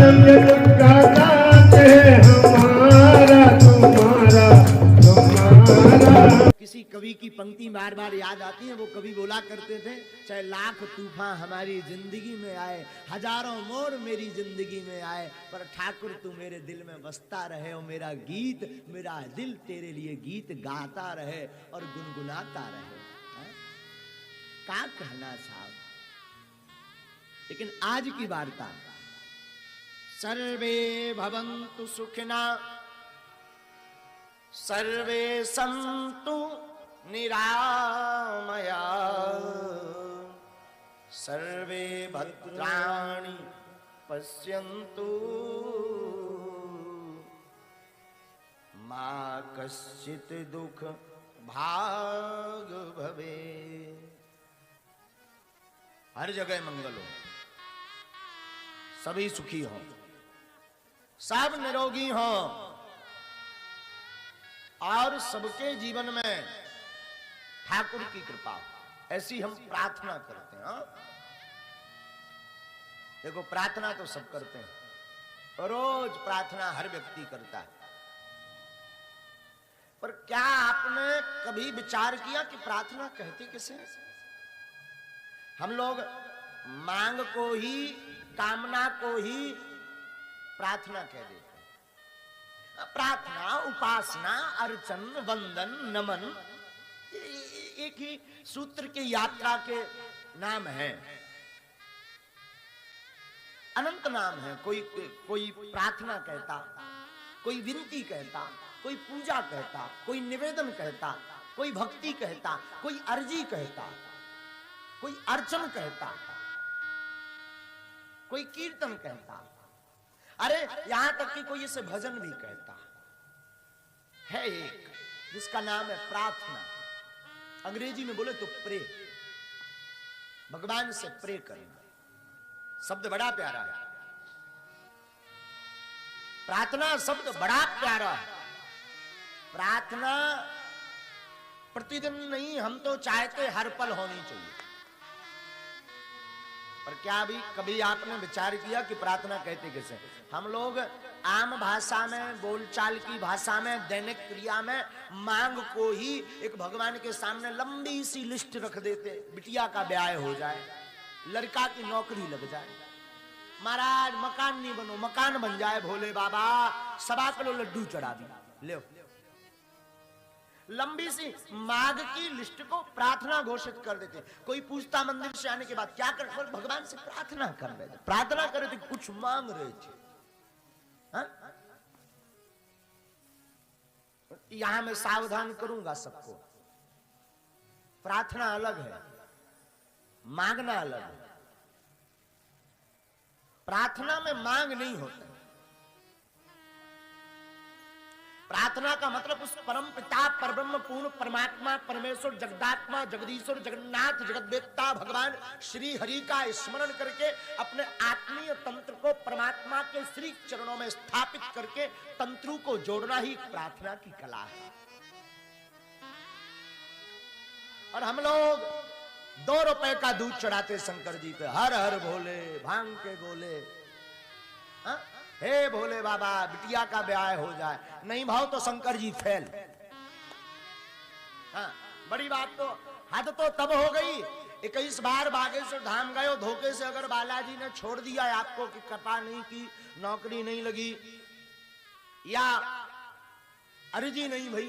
आनंद का दान है हमारा तुम्हारा तुम्हारा। किसी कवि की पंक्ति बार बार याद आती है। वो कवि बोला करते थे, चाहे लाख तूफान हमारी जिंदगी में आए, हजारों मोड़ मेरी जिंदगी में आए, पर ठाकुर तू मेरे दिल में बसता रहे। और मेरा गीत, मेरा दिल तेरे लिए गीत गाता रहे और गुनगुनाता रहे। क्या कहना साहब। लेकिन आज की वार्ता, सर्वे भवन्तु सुखिना सर्वे सन्तु निरामया सर्वे भद्राणि पश्यन्तु मा कश्चित् दुःख भाग भवे। हर जगह मंगल हो, सभी सुखी हों, सब निरोगी हों और सबके जीवन में ठाकुर की कृपा हो, ऐसी हम प्रार्थना करते हैं। देखो, प्रार्थना तो सब करते हैं, रोज प्रार्थना हर व्यक्ति करता है, पर क्या आपने कभी विचार किया कि प्रार्थना कहते किसे? हम लोग मांग को ही, कामना को ही प्रार्थना कह देते हैं। प्रार्थना, उपासना, अर्चन, वंदन, नमन एक ही सूत्र की यात्रा के नाम है, अनंत नाम है। कोई प्रार्थना कहता, कोई विनती कहता, कोई पूजा कहता, कोई निवेदन कहता, कोई भक्ति कहता, कोई अर्जी कहता, कोई अर्चन कहता, कोई कीर्तन कहता, अरे यहां तक कि कोई इसे भजन भी कहता है। एक जिसका नाम है प्रार्थना, अंग्रेजी में बोले तो प्रे, भगवान से प्रे करना। शब्द बड़ा प्यारा है, प्रार्थना शब्द बड़ा प्यारा है। प्रार्थना प्रतिदिन नहीं, हम तो चाहते हर पल होनी चाहिए, पर क्या अभी कभी आपने विचार किया कि प्रार्थना कहते कैसे? हम लोग आम भाषा में, बोलचाल की भाषा में, दैनिक क्रिया में मांग को ही एक भगवान के सामने लंबी सी लिस्ट रख देते। बिटिया का ब्याह हो जाए, लड़का की नौकरी लग जाए, महाराज मकान नहीं बनो, मकान बन जाए, भोले बाबा 1.25 किलो लड्डू चढ़ा दिया, ले। लंबी सी मांग की लिस्ट को प्रार्थना घोषित कर देते। कोई पूछता मंदिर से आने के बाद क्या कर, भगवान से प्रार्थना कर रहे थे। प्रार्थना कर रहे थे, कुछ मांग रहे थे। यहां मैं सावधान करूंगा सबको, प्रार्थना अलग है, मांगना अलग है। प्रार्थना में मांग नहीं होता। प्रार्थना का मतलब उस परम पिता, परब्रह्म, पूर्ण परमात्मा, परमेश्वर, जगदात्मा, जगदीश्वर, जगन्नाथ, जगद्वेत्ता भगवान श्री हरि का स्मरण करके अपने आत्मीय तंत्र को परमात्मा के श्री चरणों में स्थापित करके तंत्रु को जोड़ना ही प्रार्थना की कला है। और हम लोग 2 रुपए का दूध चढ़ाते शंकर जी पे, हर हर भोले, भांग के गोले, हे भोले बाबा बिटिया का ब्याह हो जाए। नहीं भाव तो शंकर जी फेल। हाँ, बड़ी बात तो हद तो तब हो गई 21 बार बागेश्वर धाम गए, धोखे से अगर बालाजी ने छोड़ दिया आपको कि कृपा नहीं की, नौकरी नहीं लगी या अर्जी नहीं भई,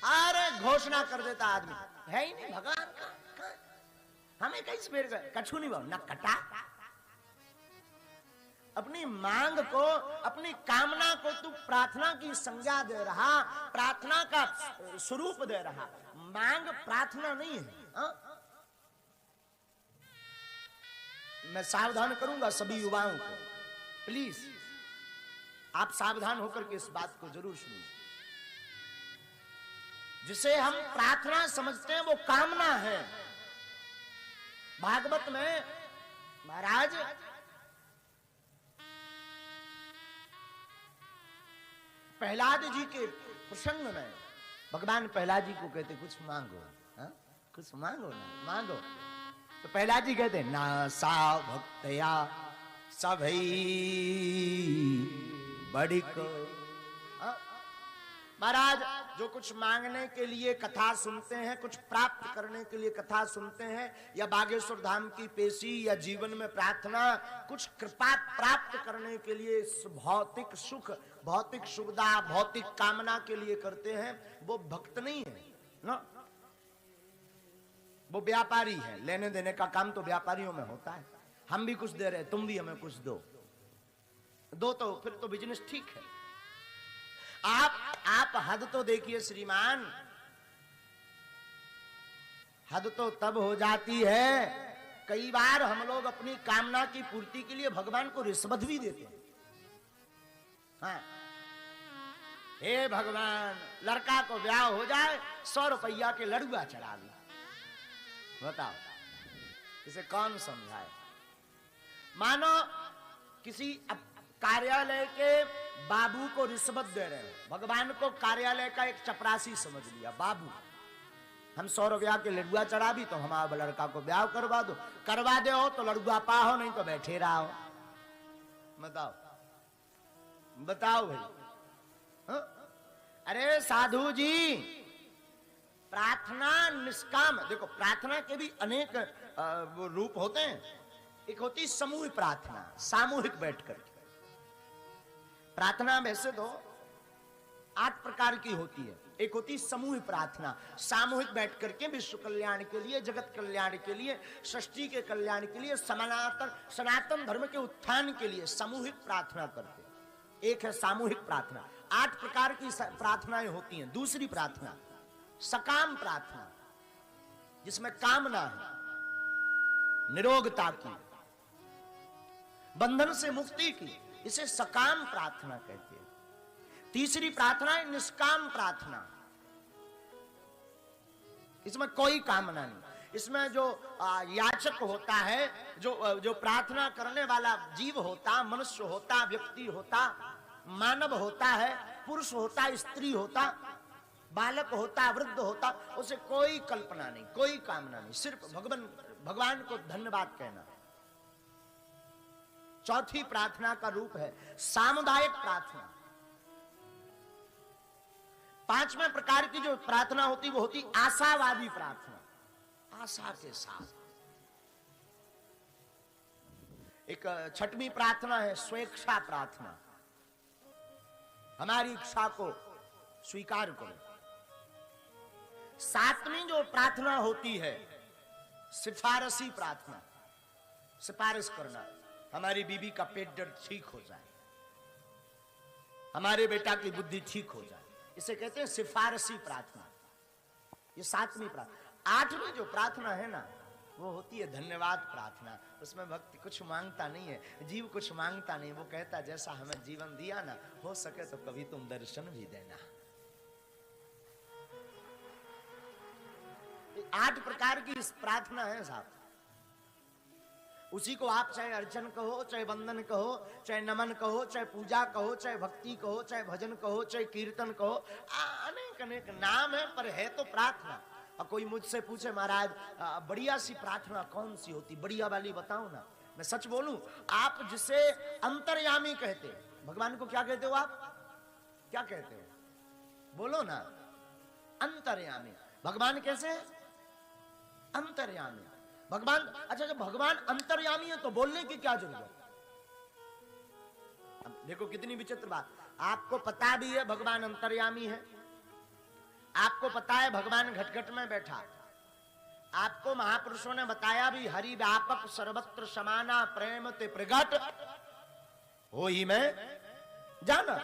अरे घोषणा कर देता आदमी, है ही नहीं भगवान का, हमें कई बेर कछू नहीं भाव ना कटा। अपनी मांग को, अपनी कामना को तू प्रार्थना की संज्ञा दे रहा, प्रार्थना का स्वरूप दे रहा। मांग प्रार्थना नहीं है। मैं सावधान करूंगा सभी युवाओं को, प्लीज आप सावधान होकर के इस बात को जरूर सुनिए। जिसे हम प्रार्थना समझते हैं वो कामना है। भागवत में महाराज प्रहलाद जी के प्रसंग में भगवान प्रहलाद जी को कहते कुछ मांगो, कुछ मांगो ना, मांगो। तो प्रहलाद जी कहते ना सा भक्तया सभई बड़ी को। महाराज जो कुछ मांगने के लिए कथा सुनते हैं, कुछ प्राप्त करने के लिए कथा सुनते हैं, या बागेश्वर धाम की पेशी या जीवन में प्रार्थना, कुछ कृपा प्राप्त करने के लिए, भौतिक सुख, भौतिक सुविधा, भौतिक कामना के लिए करते हैं, वो भक्त नहीं है ना, वो व्यापारी है। लेने देने का काम तो व्यापारियों में होता है। हम भी कुछ दे रहे, तुम भी हमें कुछ दो तो फिर तो बिजनेस ठीक है। आप हद तो देखिए श्रीमान, हद तो तब हो जाती है, कई बार हम लोग अपनी कामना की पूर्ति के लिए भगवान को रिश्वत भी देते हैं। हाँ, हे भगवान, लड़का को ब्याह हो जाए, 100 रुपया के लड़ुआ चढ़ा दी। बताओ इसे कौन समझाए। मानो किसी कार्यालय के बाबू को रिश्वत दे रहे हैं, भगवान को कार्यालय का एक चपरासी समझ लिया। बाबू, हम 100 रुपया के लड़ुआ चढ़ा भी तो हमारे लड़का को ब्याह करवा दो, करवा दे हो तो लड़ुआ पाहो, नहीं तो बैठे रहो। बताओ बताओ भाई। हा? अरे साधु जी, प्रार्थना निष्काम, देखो प्रार्थना के भी अनेक वो रूप होते हैं। एक होती समूह प्रार्थना, सामूहिक बैठकर प्रार्थना। वैसे तो 8 प्रकार की होती है। एक होती समूह प्रार्थना, सामूहिक बैठकर के विश्व कल्याण के लिए, जगत कल्याण के लिए, सृष्टि के कल्याण के लिए, सनातन धर्म के उत्थान के लिए सामूहिक प्रार्थना करते। एक है सामूहिक प्रार्थना। 8 प्रकार की प्रार्थनाएं होती हैं। दूसरी प्रार्थना सकाम प्रार्थना, जिसमें कामना है, निरोगता की, बंधन से मुक्ति की, इसे सकाम प्रार्थना कहते हैं। तीसरी प्रार्थना है निष्काम प्रार्थना, इसमें कोई कामना नहीं। इसमें जो याचक होता है, जो प्रार्थना करने वाला जीव होता, मनुष्य होता, व्यक्ति होता, मानव होता है, पुरुष होता, स्त्री होता, बालक होता, वृद्ध होता, उसे कोई कल्पना नहीं, कोई कामना नहीं, सिर्फ भगवान को धन्यवाद कहना। चौथी प्रार्थना का रूप है सामुदायिक प्रार्थना। 5वें प्रकार की जो प्रार्थना होती वो होती आशावादी प्रार्थना, आशा के साथ। एक 6वीं प्रार्थना है स्वेच्छा प्रार्थना, हमारी इच्छा को स्वीकार करो। 7वीं जो प्रार्थना होती है सिफारसी प्रार्थना, सिफारिश करना, हमारी बीबी का पेट दर्द ठीक हो जाए, हमारे बेटा की बुद्धि ठीक हो जाए, इसे कहते हैं सिफारसी प्रार्थना। ये 7वीं प्रार्थना। 8वीं जो प्रार्थना है ना, वो होती है धन्यवाद प्रार्थना। उसमें भक्ति कुछ मांगता नहीं है, जीव कुछ मांगता नहीं, वो कहता जैसा हमें जीवन दिया ना, हो सके तो कभी तुम दर्शन भी देना। 8 प्रकार की इस प्रार्थना है साहब। उसी को आप चाहे अर्चन कहो, चाहे वंदन कहो, चाहे नमन कहो, चाहे पूजा कहो, चाहे भक्ति कहो, चाहे भजन कहो, चाहे कीर्तन कहो, अनेक अनेक नाम है, पर है तो प्रार्थना। और कोई मुझसे पूछे महाराज बढ़िया सी प्रार्थना कौन सी होती, बढ़िया वाली बताओ ना। मैं सच बोलूं, आप जिसे अंतर्यामी कहते हैं, भगवान को क्या कहते हो आप, क्या कहते हो, बोलो ना। अंतर्यामी, भगवान कैसे है, अंतर्यामी भगवान। अच्छा, जब भगवान अंतर्यामी है तो बोलने की क्या जरूरत। अब देखो कितनी विचित्र बात। आपको पता भी है भगवान अंतर्यामी है, आपको पता है भगवान घट घट में बैठा, आपको महापुरुषों ने बताया भी, हरि व्यापक सर्वत्र समाना प्रेम ते प्रगट हो ही में जाना,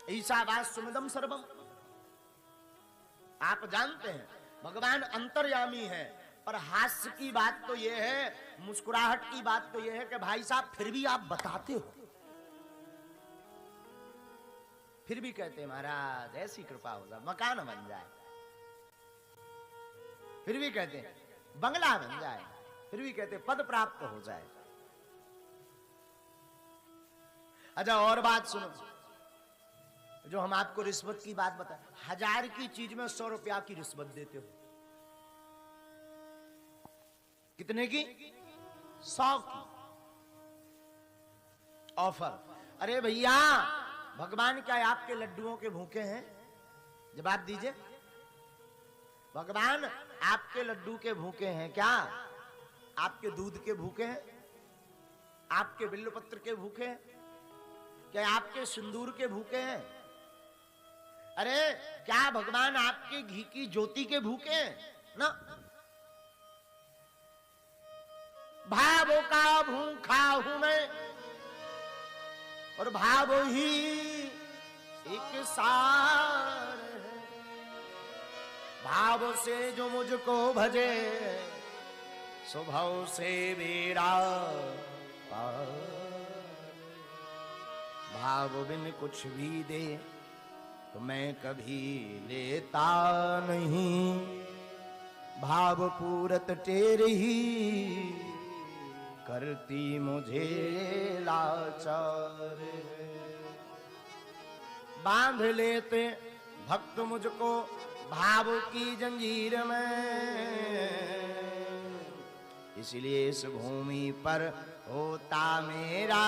ईशावास सुमिदम सर्वम। आप जानते हैं भगवान अंतर्यामी है, पर हास्य की बात तो यह है, मुस्कुराहट की बात तो यह है कि भाई साहब फिर भी आप बताते हो, फिर भी कहते हैं महाराज ऐसी कृपा हो जाए, मकान बन जाए, फिर भी कहते हैं बंगला बन जाए, फिर भी कहते हैं पद प्राप्त हो जाए। अच्छा और बात सुनो, जो हम आपको रिश्वत की बात बताए, 1000 की चीज में 100 रुपया की रिश्वत देते हो। कितने की, 100 की। ऑफर। अरे भैया, भगवान क्या आपके लड्डुओं के भूखे हैं? जवाब दीजिए। भगवान आपके लड्डू के भूखे हैं क्या? आपके दूध के भूखे हैं? आपके बिल्वपत्र के भूखे हैं? क्या आपके सिंदूर के भूखे हैं? अरे क्या भगवान आपके घी की ज्योति के भूखे हैं? ना, भावों का भूखा हूं मैं और भाव ही एक सार है। भाव से जो मुझको भजे स्वभाव से मेरा पार। भाव बिन कुछ भी दे तो मैं कभी लेता नहीं। भाव पूरत तेरे ही करती मुझे लाचार। बांध लेते भक्त मुझको भाव की जंजीर में, इसलिए इस भूमि पर होता मेरा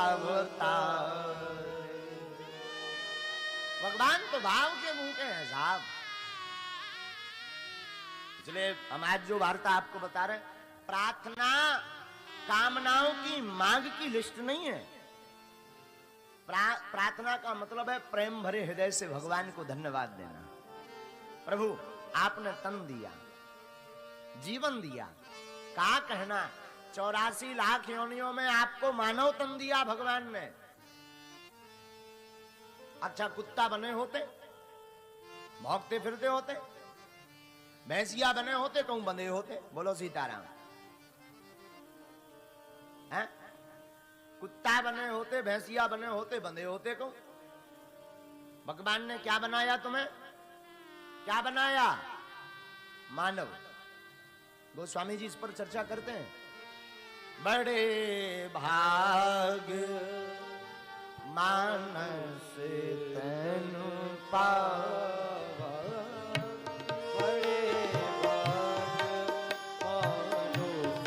अवतार। भगवान तो भाव के भूखे हैं साहब। इसलिए हम आज जो वार्ता आपको बता रहे, प्रार्थना कामनाओं की मांग की लिस्ट नहीं है। प्रार्थना का मतलब है प्रेम भरे हृदय से भगवान को धन्यवाद देना। प्रभु आपने तन दिया, जीवन दिया, क्या कहना, 84 लाख योनियों में आपको मानव तन दिया भगवान ने। अच्छा कुत्ता बने होते, भौंकते फिरते होते, भैंसिया बने होते, कहूं बंधे होते। बोलो सीताराम। हैं? कुत्ता बने होते, भैंसिया बने होते, बंधे होते, कहूं। भगवान ने क्या बनाया तुम्हें? क्या बनाया? मानव। गोस्वामी जी इस पर चर्चा करते हैं। बड़े भाग मानस तनु पावा, बड़े भाग मानुष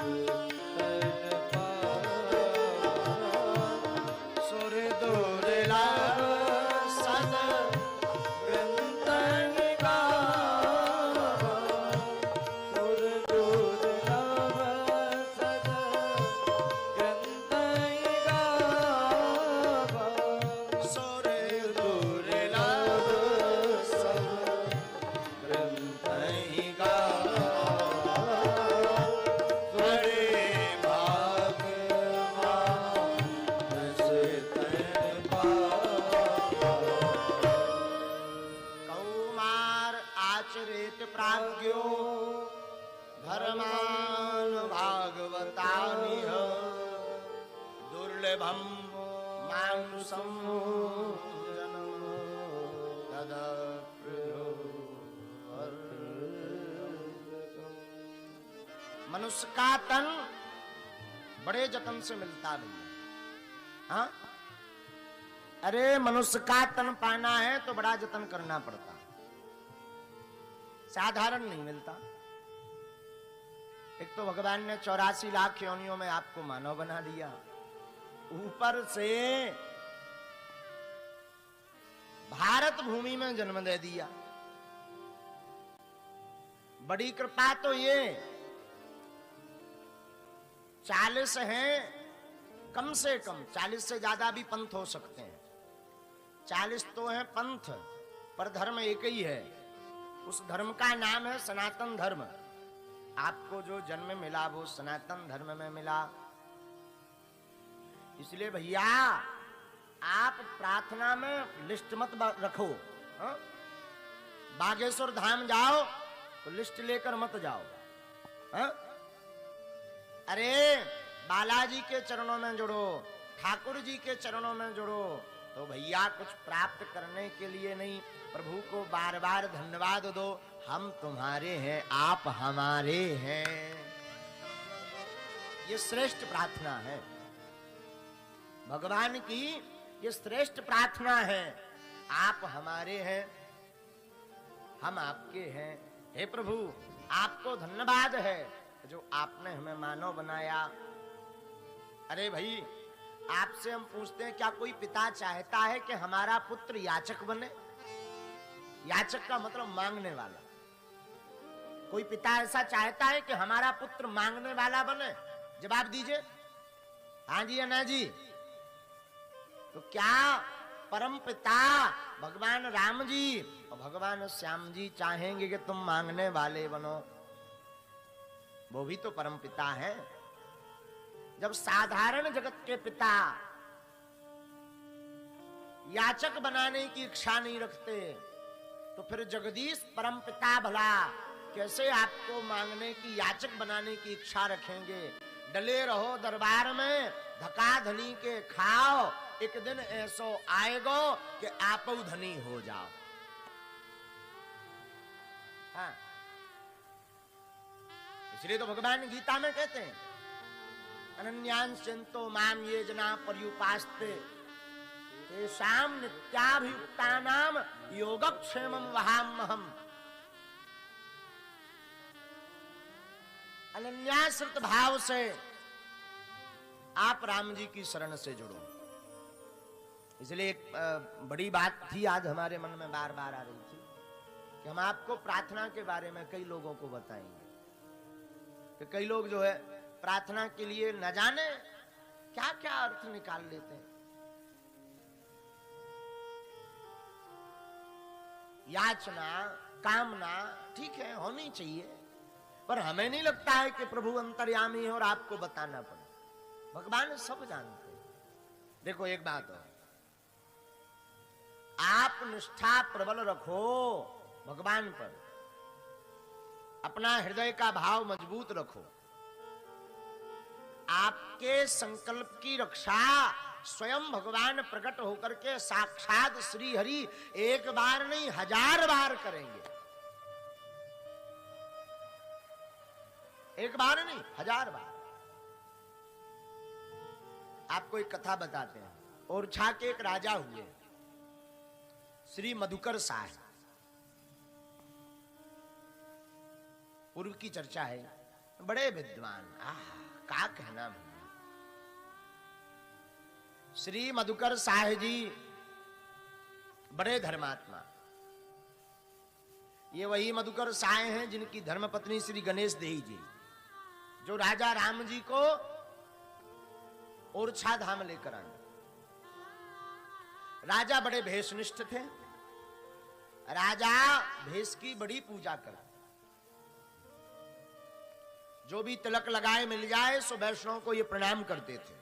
तन पावा। सुर दुर्लभ सद ग्रंथ गावा, सुर दुर्लभ सद ग्रंथ गावा, सुर दुर्लभ सद ग्रंथ गावा। बड़े भाग मानस तन पावा। कौमार आचरित प्राज्ञो धर्मान भागवतानिह, दुर्लभम मानुषम जन्म तदप्रियो वर्तते। मनुष्य का तन बड़े जतन से मिलता भैया। हाँ? अरे मनुष्य का तन पाना है तो बड़ा जतन करना पड़ता, साधारण नहीं मिलता। एक तो भगवान ने 84 लाख योनियों में आपको मानव बना दिया, ऊपर से भारत भूमि में जन्म दे दिया। बड़ी कृपा तो ये 40 हैं, कम से कम 40 से ज्यादा भी पंथ हो सकते हैं। 40 तो है पंथ, पर धर्म एक ही है। उस धर्म का नाम है सनातन धर्म। आपको जो जन्म मिला वो सनातन धर्म में मिला। इसलिए भैया आप प्रार्थना में लिस्ट मत रखो। हाँ? बागेश्वर धाम जाओ तो लिस्ट लेकर मत जाओ। हाँ? अरे बालाजी के चरणों में जुड़ो, ठाकुर जी के चरणों में जुड़ो, तो भैया कुछ प्राप्त करने के लिए नहीं, प्रभु को बार बार धन्यवाद दो, हम तुम्हारे हैं, आप हमारे हैं। ये श्रेष्ठ प्रार्थना है भगवान की, ये श्रेष्ठ प्रार्थना है। आप हमारे हैं, हम आपके हैं। हे प्रभु आपको धन्यवाद है जो आपने हमें मानव बनाया। अरे भाई आपसे हम पूछते हैं, क्या कोई पिता चाहता है कि हमारा पुत्र याचक बने? याचक का मतलब मांगने वाला। कोई पिता ऐसा चाहता है कि हमारा पुत्र मांगने वाला बने? जवाब दीजिए, हाँ जी या ना जी। तो क्या परम पिता भगवान राम जी और भगवान श्याम जी चाहेंगे कि तुम मांगने वाले बनो? वो भी तो परम पिता है। जब साधारण जगत के पिता याचक बनाने की इच्छा नहीं रखते, तो फिर जगदीश परम पिता भला कैसे आपको मांगने की, याचक बनाने की इच्छा रखेंगे? डले रहो दरबार में, धका धनी के खाओ, एक दिन ऐसो आएगो कि आप धनी हो जाओ। हाँ, इसलिए तो भगवान गीता में कहते हैं, अनन्यांस्यन्तो माम ये जना पर्युपास्ते तेषां नित्याभियुक्तानां योगक्षेमं वहाम्यहम्। अनन्याश्रित भाव से आप राम जी की शरण से जुड़ो। इसलिए एक बड़ी बात थी आज हमारे मन में बार बार आ रही थी कि हम आपको प्रार्थना के बारे में कई लोगों को बताएंगे कि कई लोग जो है प्रार्थना के लिए न जाने क्या क्या अर्थ निकाल लेते हैं। याचना, कामना ठीक है, होनी चाहिए, पर हमें नहीं लगता है कि प्रभु अंतर्यामी है और आपको बताना पड़े। भगवान सब जानते हैं। देखो एक बात है, आप निष्ठा प्रबल रखो भगवान पर, अपना हृदय का भाव मजबूत रखो। आपके संकल्प की रक्षा स्वयं भगवान प्रकट होकर के साक्षात श्री हरि एक बार नहीं 1000 बार करेंगे। एक बार नहीं 1000 बार। आपको एक कथा बताते हैं। ओरछा के एक राजा हुए, श्री मधुकर शाह। पूर्व की चर्चा है, बड़े विद्वान, का कहना भैया। श्री मधुकर शाह जी बड़े धर्मात्मा। ये वही मधुकर शाह हैं जिनकी धर्मपत्नी श्री गणेश देही जी, जो राजा राम जी को ओरछा धाम लेकर आए। राजा बड़े भेषनिष्ठ थे। राजा भेष की बड़ी पूजा करते। जो भी तिलक लगाए मिल जाए सो वैष्णव को ये प्रणाम करते थे।